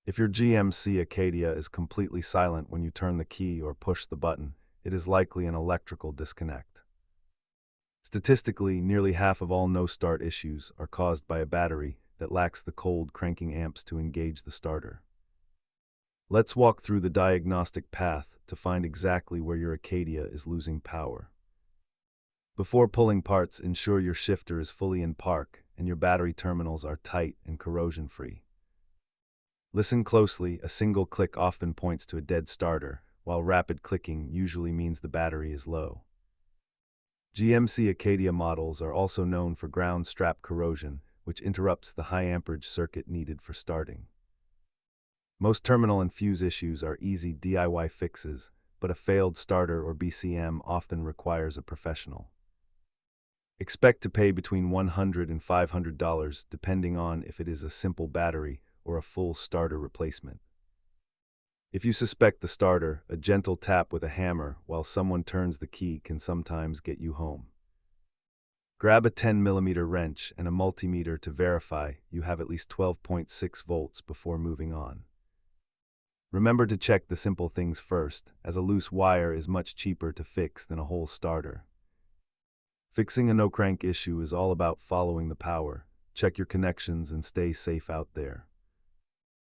If your GMC Acadia is completely silent when you turn the key or push the button, it is likely an electrical disconnect. Statistically, nearly half of all no-start issues are caused by a battery that lacks the cold cranking amps to engage the starter. Let's walk through the diagnostic path to find exactly where your Acadia is losing power. Before pulling parts, ensure your shifter is fully in park and your battery terminals are tight and corrosion-free. Listen closely, a single click often points to a dead starter, while rapid clicking usually means the battery is low. GMC Acadia models are also known for ground strap corrosion, which interrupts the high amperage circuit needed for starting. Most terminal and fuse issues are easy DIY fixes, but a failed starter or BCM often requires a professional. Expect to pay between $100 and $500 depending on if it is a simple battery or a full starter replacement. If you suspect the starter, a gentle tap with a hammer while someone turns the key can sometimes get you home. Grab a 10mm wrench and a multimeter to verify you have at least 12.6 volts before moving on. Remember to check the simple things first, as a loose wire is much cheaper to fix than a whole starter. Fixing a no-crank issue is all about following the power. Check your connections and stay safe out there.